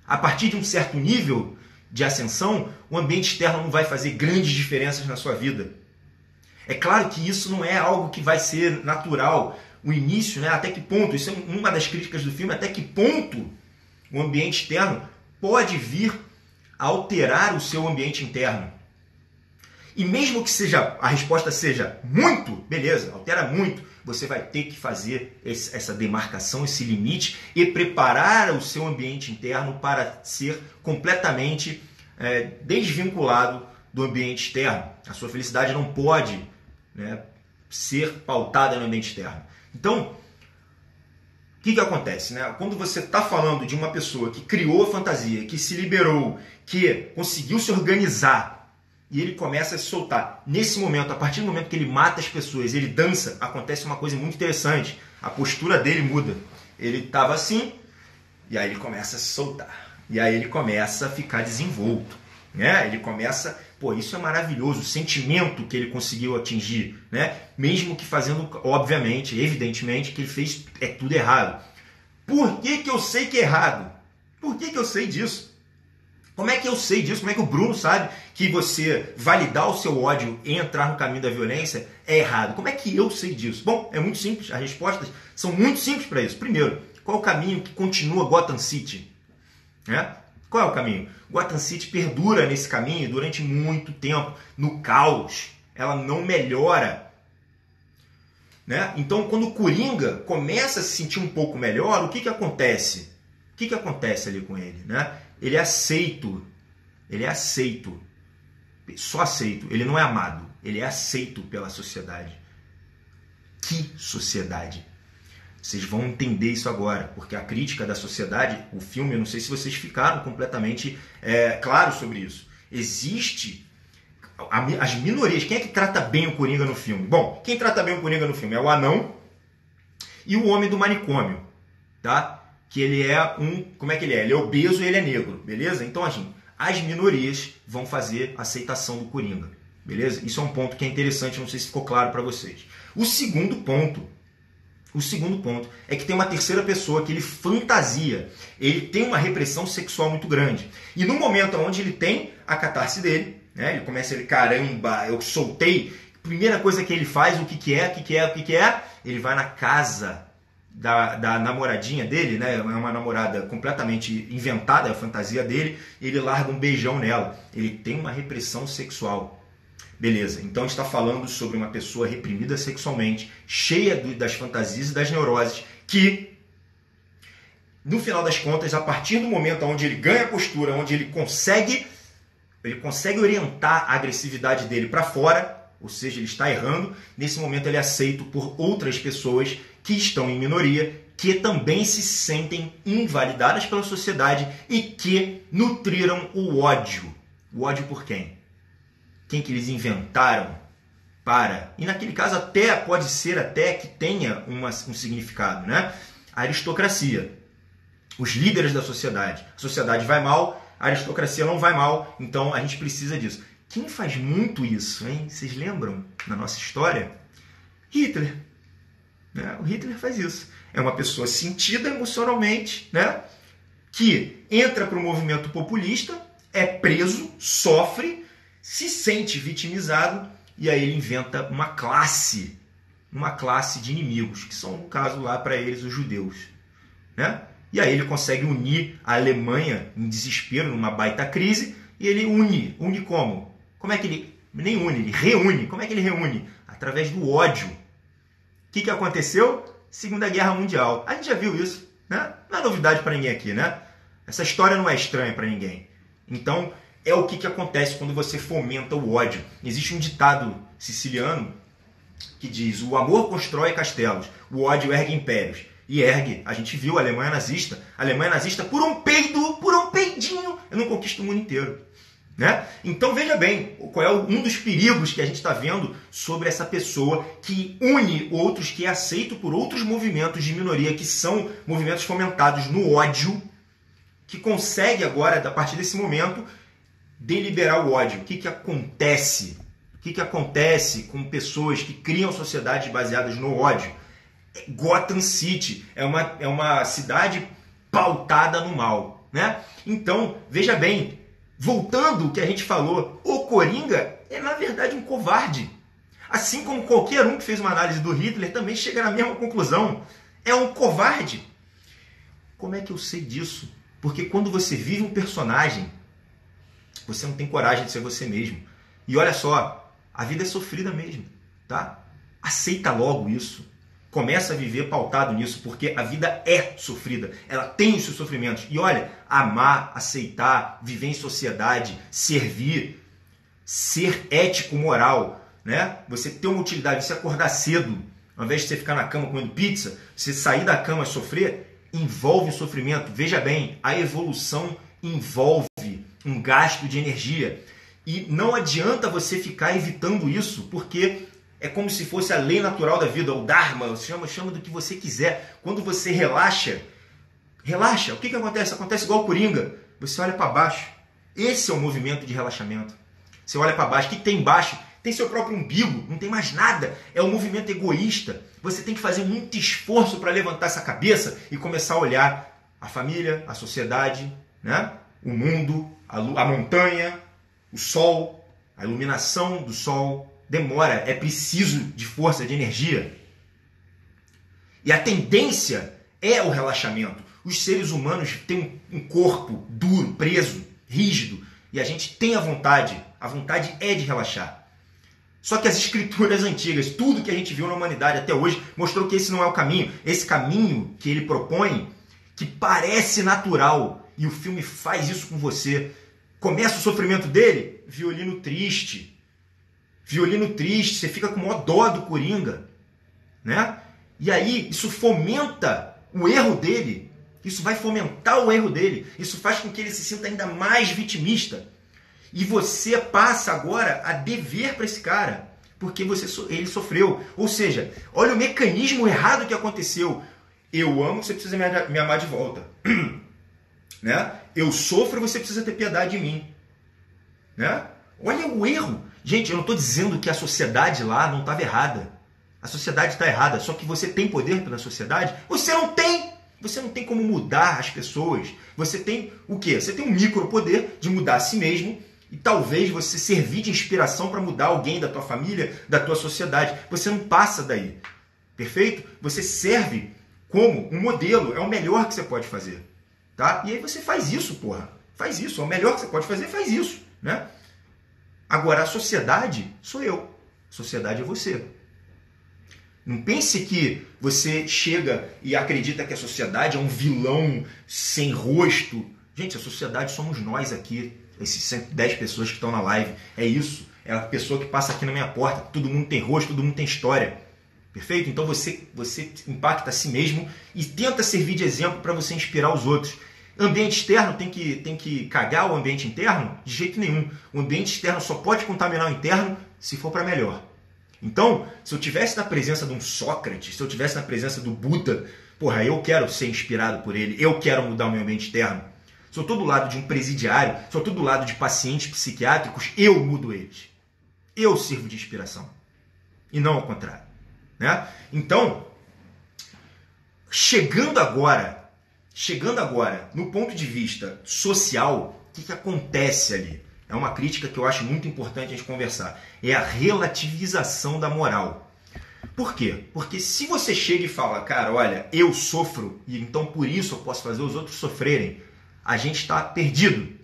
A partir de um certo nível de ascensão, o ambiente externo não vai fazer grandes diferenças na sua vida. É claro que isso não é algo que vai ser natural. O início, né? Até que ponto, isso é uma das críticas do filme, até que ponto o ambiente externo pode vir a alterar o seu ambiente interno. E mesmo que a resposta seja muito, beleza, altera muito, você vai ter que fazer essa demarcação, esse limite e preparar o seu ambiente interno para ser completamente desvinculado do ambiente externo. A sua felicidade não pode, né, ser pautada no ambiente externo. Então, o que acontece? Né? Quando você está falando de uma pessoa que criou a fantasia, que se liberou, que conseguiu se organizar e ele começa a se soltar. Nesse momento, a partir do momento que ele mata as pessoas, ele dança, acontece uma coisa muito interessante. A postura dele muda. Ele estava assim e aí ele começa a se soltar. E aí ele começa a ficar desenvolto. Né? Ele começa... isso é maravilhoso, o sentimento que ele conseguiu atingir, né? Mesmo que fazendo, obviamente, evidentemente, que ele fez tudo errado. Por que eu sei que é errado? Por que eu sei disso? Como é que eu sei disso? Como é que o Bruno sabe que você validar o seu ódio e entrar no caminho da violência é errado? Como é que eu sei disso? Bom, é muito simples, as respostas são muito simples para isso. Primeiro, qual é o caminho que continua Gotham City? Qual é o caminho? Gotham City perdura nesse caminho durante muito tempo, no caos. Ela não melhora. Né? Então, quando o Coringa começa a se sentir um pouco melhor, o que acontece? O que acontece ali com ele? Né? Ele é aceito. Ele é aceito. Só aceito. Ele não é amado. Ele é aceito pela sociedade. Que sociedade? Vocês vão entender isso agora, porque a crítica da sociedade, o filme, eu não sei se vocês ficaram completamente claros sobre isso. Existe as minorias. Quem é que trata bem o Coringa no filme? Bom, quem trata bem o Coringa no filme é o anão e o homem do manicômio, tá? Que ele é como é que ele é? Ele é obeso e ele é negro, beleza? Então, assim, as minorias vão fazer a aceitação do Coringa, beleza? Isso é um ponto que é interessante, não sei se ficou claro para vocês. O segundo ponto é que tem uma terceira pessoa que ele fantasia. Ele tem uma repressão sexual muito grande. E no momento onde ele tem a catarse dele, né, ele começa caramba, eu soltei. Primeira coisa que ele faz, o que é? Ele vai na casa da namoradinha dele, né? É uma namorada completamente inventada, é a fantasia dele, ele larga um beijão nela. Ele tem uma repressão sexual. Beleza, então a gente está falando sobre uma pessoa reprimida sexualmente, cheia das fantasias e das neuroses, que, no final das contas, a partir do momento onde ele ganha postura, onde ele consegue orientar a agressividade dele para fora, ou seja, ele está errando, nesse momento ele é aceito por outras pessoas que estão em minoria, que também se sentem invalidadas pela sociedade e que nutriram o ódio. O ódio por quem? Quem que eles inventaram para... E naquele caso até pode ser até que tenha um significado, né? A aristocracia. Os líderes da sociedade. A sociedade vai mal, a aristocracia não vai mal, então a gente precisa disso. Quem faz muito isso, hein? Vocês lembram na nossa história? Hitler. Né? O Hitler faz isso. É uma pessoa sentida emocionalmente, né? Que entra para o movimento populista, é preso, sofre, se sente vitimizado e aí ele inventa uma classe de inimigos, que são, no caso lá para eles, os judeus. Né? E aí ele consegue unir a Alemanha em desespero, numa baita crise, e ele une. Une como? Como é que ele... Nem une, ele reúne. Como é que ele reúne? Através do ódio. O que aconteceu? Segunda Guerra Mundial. A gente já viu isso, né? Não é novidade para ninguém aqui, né? Essa história não é estranha para ninguém. Então, é o que acontece quando você fomenta o ódio. Existe um ditado siciliano que diz: o amor constrói castelos, o ódio ergue impérios. E ergue, a gente viu a Alemanha nazista. A Alemanha nazista, por um peidinho, eu não conquisto o mundo inteiro. Né? Então veja bem, qual é um dos perigos que a gente está vendo sobre essa pessoa que une outros, que é aceito por outros movimentos de minoria, que são movimentos fomentados no ódio, que consegue agora, a partir desse momento, deliberar o ódio. O que acontece? O que acontece com pessoas que criam sociedades baseadas no ódio? Gotham City é uma cidade pautada no mal. Né? Então, veja bem, voltando ao que a gente falou, o Coringa é, na verdade, um covarde. Assim como qualquer um que fez uma análise do Hitler também chega na mesma conclusão. É um covarde. Como é que eu sei disso? Porque quando você vive um personagem, você não tem coragem de ser você mesmo. E olha só, a vida é sofrida mesmo. Tá? Aceita logo isso. Começa a viver pautado nisso, porque a vida é sofrida. Ela tem os seus sofrimentos. E olha, amar, aceitar, viver em sociedade, servir, ser ético, moral, né? Você ter uma utilidade, você acordar cedo, ao invés de você ficar na cama comendo pizza, você sair da cama e sofrer, envolve o sofrimento. Veja bem, a evolução envolve um gasto de energia. E não adianta você ficar evitando isso, porque é como se fosse a lei natural da vida, o Dharma, chama do que você quiser. Quando você relaxa, o que acontece? Acontece igual o Coringa. Você olha para baixo. Esse é o movimento de relaxamento. Você olha para baixo. O que tem embaixo? Tem seu próprio umbigo, não tem mais nada. É um movimento egoísta. Você tem que fazer muito esforço para levantar essa cabeça e começar a olhar a família, a sociedade, né? O mundo, a montanha, o sol, a iluminação do sol. Demora, é preciso de força, de energia. E a tendência é o relaxamento. Os seres humanos têm um corpo duro, preso, rígido, e a gente tem a vontade é de relaxar. Só que as escrituras antigas, tudo que a gente viu na humanidade até hoje, mostrou que esse não é o caminho. Esse caminho que ele propõe, que parece natural, e o filme faz isso com você. Começa o sofrimento dele, violino triste, você fica com o maior dó do Coringa, né? E aí isso fomenta o erro dele, isso vai fomentar o erro dele, isso faz com que ele se sinta ainda mais vitimista. E você passa agora a dever para esse cara, porque ele sofreu. Ou seja, olha o mecanismo errado que aconteceu. Eu amo, você precisa me amar de volta. Né? Eu sofro, você precisa ter piedade de mim. Né? Olha o erro. Gente, eu não estou dizendo que a sociedade lá não estava errada. A sociedade está errada, só que você tem poder pela sociedade? Você não tem! Você não tem como mudar as pessoas. Você tem o quê? Você tem um micropoder de mudar a si mesmo e talvez você servir de inspiração para mudar alguém da tua família, da tua sociedade. Você não passa daí. Perfeito? Você serve como um modelo, é o melhor que você pode fazer. Tá? E aí você faz isso, porra. Faz isso, é o melhor que você pode fazer, faz isso. Né? Agora, a sociedade sou eu. A sociedade é você. Não pense que você chega e acredita que a sociedade é um vilão sem rosto. Gente, a sociedade somos nós aqui, esses 110 pessoas que estão na live. É isso. É a pessoa que passa aqui na minha porta. Todo mundo tem rosto, todo mundo tem história. Perfeito? Então você impacta a si mesmo e tenta servir de exemplo para você inspirar os outros. Ambiente externo tem que cagar o ambiente interno? De jeito nenhum. O ambiente externo só pode contaminar o interno se for para melhor. Então, se eu tivesse na presença de um Sócrates, se eu tivesse na presença do Buda, porra, eu quero ser inspirado por ele, eu quero mudar o meu ambiente externo. Se eu estou do lado de um presidiário, se eu estou do lado de pacientes psiquiátricos, eu mudo eles. Eu sirvo de inspiração. E não ao contrário. Né? Então, chegando agora no ponto de vista social, o que acontece ali? É uma crítica que eu acho muito importante a gente conversar. É a relativização da moral. Por quê? Porque se você chega e fala, cara, olha, eu sofro e então por isso eu posso fazer os outros sofrerem, a gente está perdido.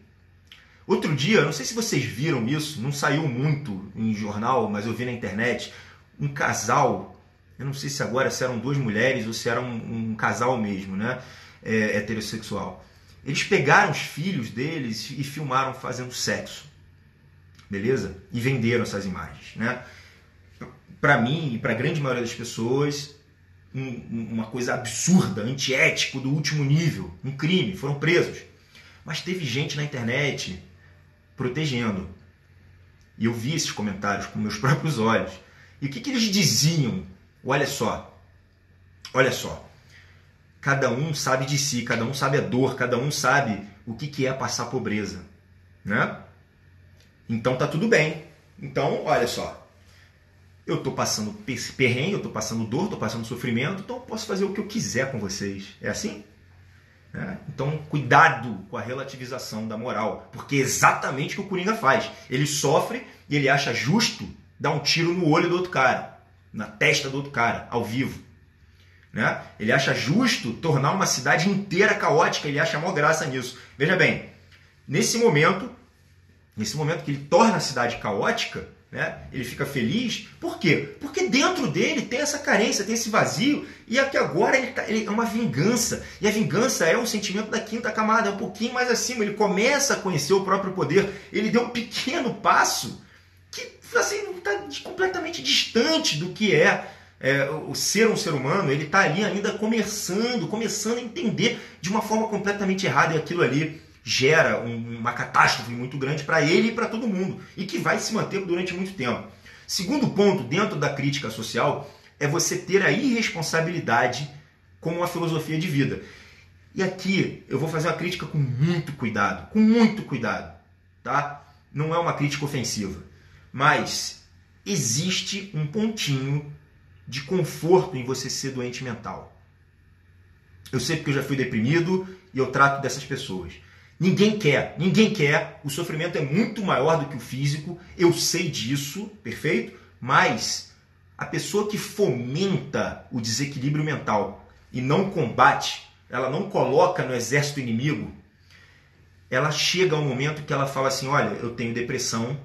Outro dia, não sei se vocês viram isso, não saiu muito em jornal, mas eu vi na internet, um casal, eu não sei se agora se eram duas mulheres ou se era um casal mesmo, né? Heterossexual. Eles pegaram os filhos deles e filmaram fazendo sexo. Beleza? E venderam essas imagens, né? Para mim e para a grande maioria das pessoas, uma coisa absurda, antiético do último nível, um crime, foram presos. Mas teve gente na internet protegendo. E eu vi esses comentários com meus próprios olhos. E o que eles diziam? Olha só. Cada um sabe de si, cada um sabe a dor, cada um sabe o que é passar pobreza. Né? Então tá tudo bem. Então, olha só. Eu estou passando perrengue, eu estou passando dor, estou passando sofrimento, então eu posso fazer o que eu quiser com vocês. É assim? Então, cuidado com a relativização da moral, porque é exatamente o que o Coringa faz. Ele sofre e ele acha justo dar um tiro no olho do outro cara, na testa do outro cara, ao vivo. Né? Ele acha justo tornar uma cidade inteira caótica, ele acha a maior graça nisso. Veja bem, nesse momento que ele torna a cidade caótica, né, ele fica feliz. Por quê? Porque dentro dele tem essa carência, tem esse vazio, e aqui agora ele é uma vingança. E a vingança é um sentimento da quinta camada, é um pouquinho mais acima. Ele começa a conhecer o próprio poder. Ele deu um pequeno passo que assim, está completamente distante do que o ser um ser humano. Ele está ali ainda começando a entender de uma forma completamente errada, e aquilo ali gera uma catástrofe muito grande para ele e para todo mundo, e que vai se manter durante muito tempo. Segundo ponto, dentro da crítica social, é você ter a irresponsabilidade como uma filosofia de vida. E aqui eu vou fazer uma crítica com muito cuidado, tá? Não é uma crítica ofensiva, mas existe um pontinho de conforto em você ser doente mental. Eu sei porque eu já fui deprimido e eu trato dessas pessoas. Ninguém quer, o sofrimento é muito maior do que o físico, eu sei disso, perfeito? Mas a pessoa que fomenta o desequilíbrio mental e não combate, ela não coloca no exército inimigo, ela chega a um momento que ela fala assim, olha, eu tenho depressão,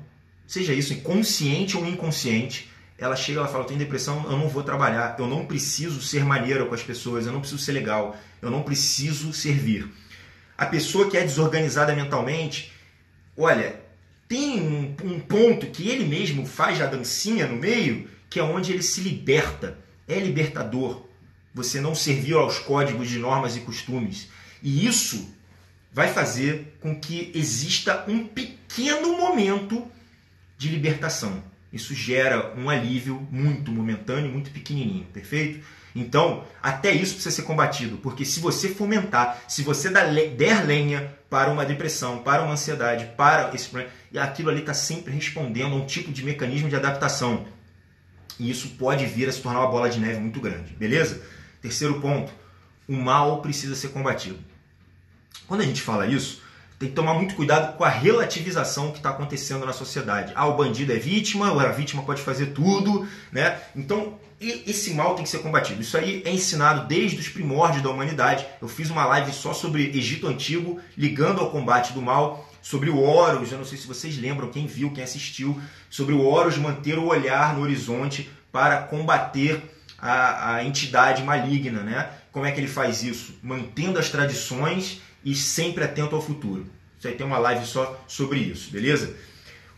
seja isso consciente ou inconsciente, ela chega e fala, eu tenho depressão, eu não vou trabalhar, eu não preciso ser maneiro com as pessoas, eu não preciso ser legal, eu não preciso servir. A pessoa que é desorganizada mentalmente, olha, tem um ponto que ele mesmo faz a dancinha no meio, que é onde ele se liberta. É libertador. Você não serviu aos códigos de normas e costumes. E isso vai fazer com que exista um pequeno momento de libertação. Isso gera um alívio muito momentâneo, muito pequenininho, perfeito? Então, até isso precisa ser combatido, porque se você fomentar, se você der lenha para uma depressão, para uma ansiedade, para esse problema, e aquilo ali está sempre respondendo a um tipo de mecanismo de adaptação. E isso pode vir a se tornar uma bola de neve muito grande, beleza? Terceiro ponto, o mal precisa ser combatido. Quando a gente fala isso, tem que tomar muito cuidado com a relativização que está acontecendo na sociedade. Ah, o bandido é vítima, a vítima pode fazer tudo, né? Então, esse mal tem que ser combatido. Isso aí é ensinado desde os primórdios da humanidade. Eu fiz uma live só sobre Egito Antigo, ligando ao combate do mal, sobre o Horus, eu não sei se vocês lembram, quem viu, quem assistiu, sobre o Horus manter o olhar no horizonte para combater a entidade maligna, né? Como é que ele faz isso? Mantendo as tradições e sempre atento ao futuro. Isso aí tem uma live só sobre isso, beleza?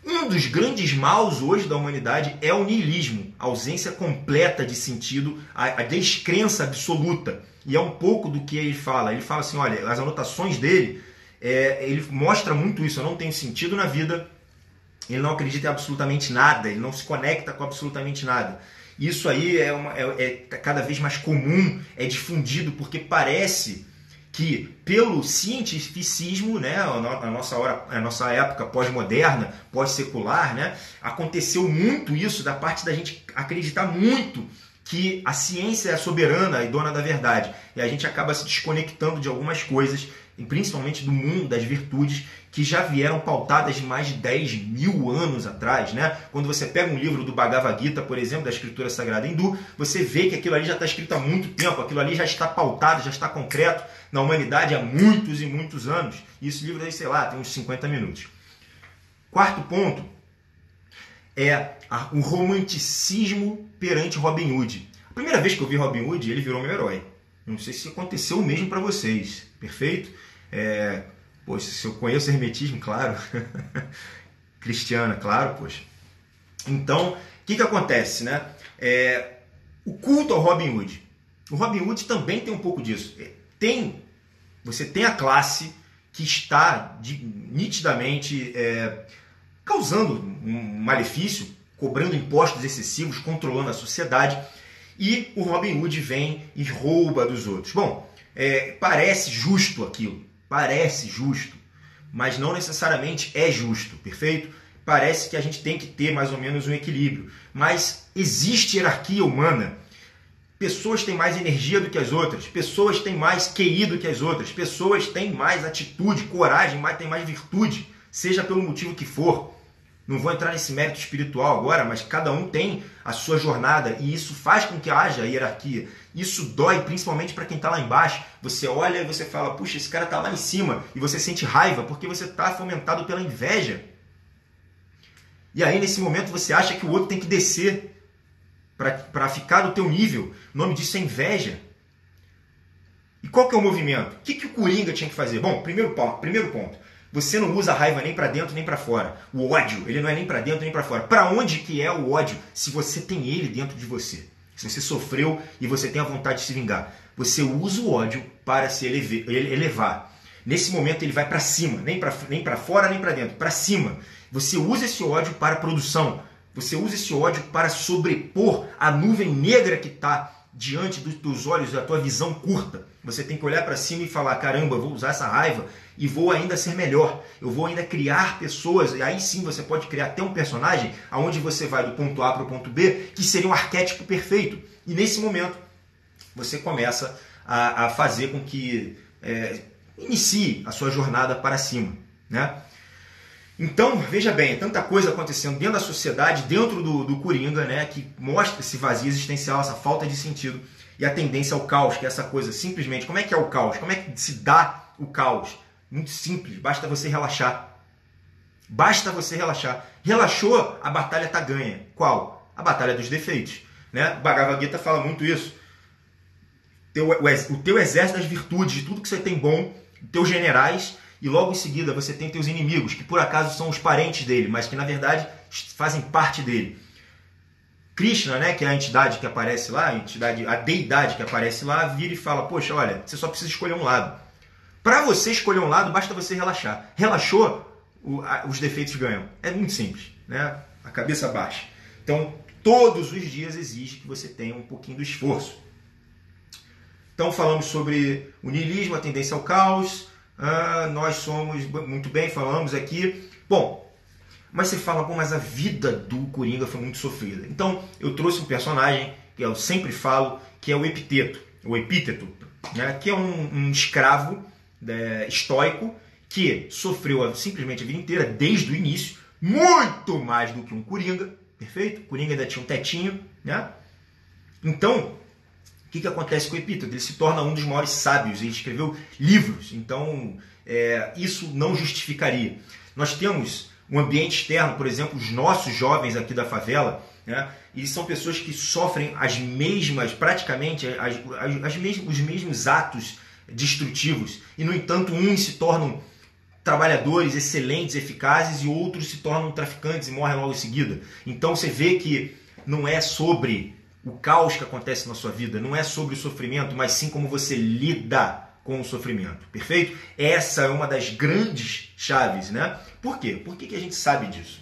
Um dos grandes maus hoje da humanidade é o niilismo, a ausência completa de sentido, a descrença absoluta. E é um pouco do que ele fala. Ele fala assim, olha, as anotações dele, ele mostra muito isso. Eu não tenho sentido na vida, ele não acredita em absolutamente nada, ele não se conecta com absolutamente nada. Isso aí é cada vez mais comum, é difundido, porque parece que pelo cientificismo, né, a nossa época pós-moderna, pós-secular, né, aconteceu muito isso da parte da gente acreditar muito que a ciência é soberana e dona da verdade. E a gente acaba se desconectando de algumas coisas, e principalmente do mundo das virtudes, que já vieram pautadas de mais de 10.000 anos atrás, né? Quando você pega um livro do Bhagavad Gita, por exemplo, da escritura sagrada hindu, você vê que aquilo ali já está escrito há muito tempo, aquilo ali já está pautado, já está concreto na humanidade há muitos e muitos anos. E esse livro aí, sei lá, tem uns 50 minutos. Quarto ponto é o romanticismo perante Robin Hood. A primeira vez que eu vi Robin Hood, ele virou meu herói. Não sei se aconteceu o mesmo para vocês, perfeito? Poxa, se eu conheço hermetismo, claro. Cristiana, claro, poxa. Então, o que acontece, né? O culto ao Robin Hood. O Robin Hood também tem um pouco disso. Você tem a classe que está nitidamente causando um malefício, cobrando impostos excessivos, controlando a sociedade, e o Robin Hood vem e rouba dos outros. Bom, parece justo aquilo, parece justo, mas não necessariamente é justo, perfeito? Parece que a gente tem que ter mais ou menos um equilíbrio, mas existe hierarquia humana. Pessoas têm mais energia do que as outras, pessoas têm mais QI do que as outras, pessoas têm mais atitude, coragem, têm mais virtude, seja pelo motivo que for. Não vou entrar nesse mérito espiritual agora, mas cada um tem a sua jornada e isso faz com que haja hierarquia. Isso dói principalmente para quem está lá embaixo. Você olha e você fala, puxa, esse cara está lá em cima, e você sente raiva porque você está fomentado pela inveja. E aí nesse momento você acha que o outro tem que descer para ficar no teu nível. O nome disso é inveja. E qual que é o movimento? O que o Coringa tinha que fazer? Bom, primeiro ponto. Você não usa a raiva nem para dentro nem para fora. O ódio, ele não é nem para dentro nem para fora. Para onde que é o ódio se você tem ele dentro de você? Se você sofreu e você tem a vontade de se vingar. Você usa o ódio para se elevar. Nesse momento ele vai para cima, nem para fora nem para dentro, para cima. Você usa esse ódio para produção. Você usa esse ódio para sobrepor a nuvem negra que está diante dos olhos da tua visão curta. Você tem que olhar para cima e falar, caramba, eu vou usar essa raiva e vou ainda ser melhor. Eu vou ainda criar pessoas, e aí sim você pode criar até um personagem onde você vai do ponto A para o ponto B, que seria um arquétipo perfeito. E nesse momento você começa a fazer com que inicie a sua jornada para cima, né? Então, veja bem, tanta coisa acontecendo dentro da sociedade, dentro do Coringa, né, que mostra esse vazio existencial, essa falta de sentido e a tendência ao caos, que é essa coisa, simplesmente, como é que é o caos? Como é que se dá o caos? Muito simples, basta você relaxar. Basta você relaxar. Relaxou, a batalha está ganha. Qual? A batalha dos defeitos. Né? O Bhagavad Gita fala muito isso. O teu exército das virtudes, de tudo que você tem bom, teus generais, e logo em seguida você tem teus inimigos, que por acaso são os parentes dele, mas que na verdade fazem parte dele. Krishna, né, que é a entidade que aparece lá, a deidade que aparece lá, vira e fala, poxa, olha, você só precisa escolher um lado. Para você escolher um lado, basta você relaxar. Relaxou, os defeitos ganham. É muito simples, né? A cabeça baixa. Então, todos os dias exige que você tenha um pouquinho do esforço. Então, falamos sobre o niilismo, a tendência ao caos. Nós somos, muito bem, falamos aqui. Bom, mas você fala, mas a vida do Coringa foi muito sofrida. Então, eu trouxe um personagem que eu sempre falo, que é o Epíteto, né, que é um escravo estoico, que sofreu simplesmente a vida inteira, desde o início, muito mais do que um Coringa, perfeito? O Coringa ainda tinha um tetinho, né? Então, o que acontece com o Epíteto? Ele se torna um dos maiores sábios, ele escreveu livros, então isso não justificaria. Nós temos um ambiente externo, por exemplo, os nossos jovens aqui da favela, né? Eles são pessoas que sofrem as mesmas, praticamente, os mesmos atos destrutivos, e no entanto uns se tornam trabalhadores excelentes, eficazes, e outros se tornam traficantes e morrem logo em seguida. Então você vê que não é sobre o caos que acontece na sua vida, não é sobre o sofrimento, mas sim como você lida com o sofrimento, perfeito? Essa é uma das grandes chaves, né? Por quê? Por que a gente sabe disso?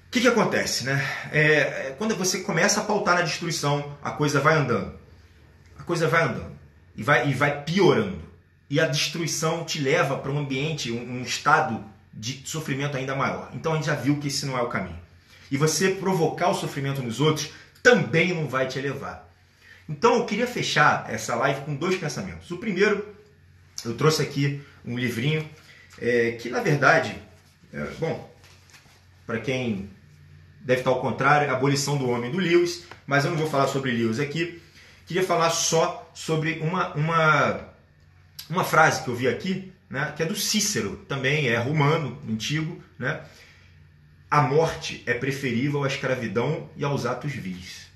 O que acontece, né? Quando você começa a pautar na destruição, a coisa vai andando. A coisa vai andando e vai piorando. E a destruição te leva para um ambiente, um estado de sofrimento ainda maior. Então a gente já viu que esse não é o caminho. E você provocar o sofrimento nos outros também não vai te elevar. Então eu queria fechar essa live com 2 pensamentos. O primeiro, eu trouxe aqui um livrinho que na verdade, para quem deve estar ao contrário, é A Abolição do Homem, do Lewis, mas eu não vou falar sobre Lewis aqui. Queria falar só sobre uma frase que eu vi aqui, né, que é do Cícero, também é romano, antigo, né? A morte é preferível à escravidão e aos atos vis.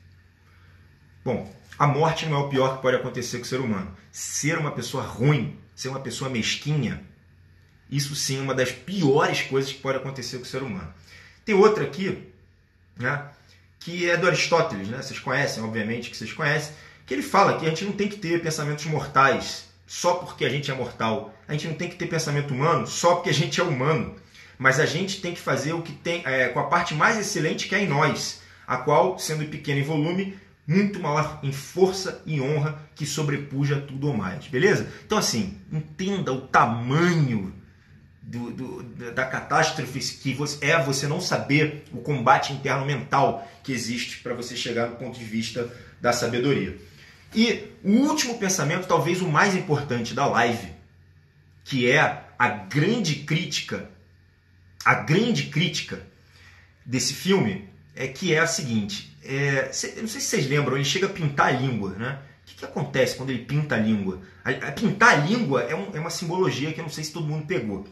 Bom, a morte não é o pior que pode acontecer com o ser humano. Ser uma pessoa ruim, ser uma pessoa mesquinha, isso sim é uma das piores coisas que pode acontecer com o ser humano. Tem outra aqui, né, que é do Aristóteles, né? Vocês conhecem, obviamente que vocês conhecem, que ele fala que a gente não tem que ter pensamentos mortais só porque a gente é mortal. A gente não tem que ter pensamento humano só porque a gente é humano. Mas a gente tem que fazer o que tem com a parte mais excelente que é em nós, a qual, sendo pequena em volume, muito maior em força e honra, que sobrepuja tudo ou mais. Beleza? Então, assim, entenda o tamanho da catástrofe que você não saber o combate interno mental que existe para você chegar no ponto de vista da sabedoria. E o último pensamento, talvez o mais importante da live, que é a grande crítica desse filme, que é a seguinte, eu não sei se vocês lembram, ele chega a pintar a língua, né? O que acontece quando ele pinta a língua? Pintar a língua é uma simbologia que eu não sei se todo mundo pegou.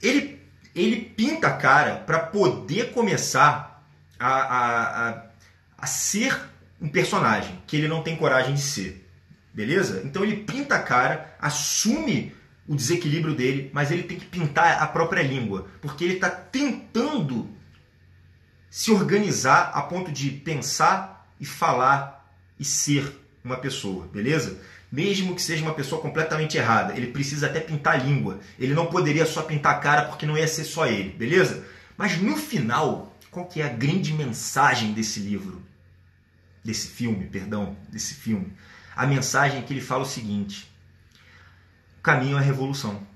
Ele pinta a cara para poder começar a ser um personagem que ele não tem coragem de ser. Beleza? Então ele pinta a cara, assume o desequilíbrio dele, mas ele tem que pintar a própria língua, porque ele está tentando se organizar a ponto de pensar e falar e ser uma pessoa, beleza? Mesmo que seja uma pessoa completamente errada, ele precisa até pintar a língua. Ele não poderia só pintar a cara porque não ia ser só ele, beleza? Mas no final, qual que é a grande mensagem desse livro? Desse filme. A mensagem é que ele fala o seguinte: o caminho é a revolução,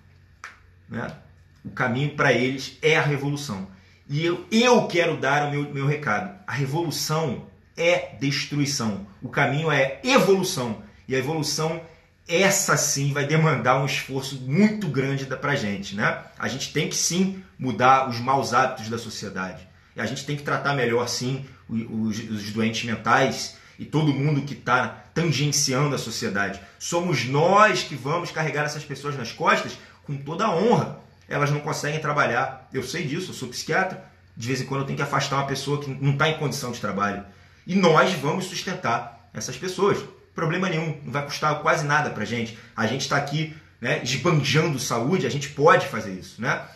né? O caminho para eles é a revolução. E eu quero dar o meu recado. A revolução é destruição. O caminho é evolução. E a evolução, essa sim, vai demandar um esforço muito grande pra gente, né? A gente tem que sim mudar os maus hábitos da sociedade. E a gente tem que tratar melhor sim os doentes mentais e todo mundo que está tangenciando a sociedade. Somos nós que vamos carregar essas pessoas nas costas com toda a honra. Elas não conseguem trabalhar. Eu sei disso, eu sou psiquiatra. De vez em quando eu tenho que afastar uma pessoa que não está em condição de trabalho. E nós vamos sustentar essas pessoas. Problema nenhum, não vai custar quase nada para a gente. A gente está aqui, né, esbanjando saúde, a gente pode fazer isso, né?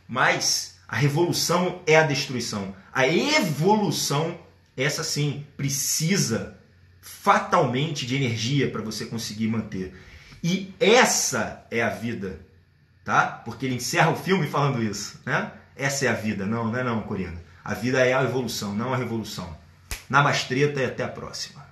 Mas a revolução é a destruição. A evolução, essa sim, precisa fatalmente de energia para você conseguir manter. E essa é a vida, tá? Porque ele encerra o filme falando isso, né? Essa é a vida, não é não, Coringa. A vida é a evolução, não a revolução. Namastreta e até a próxima.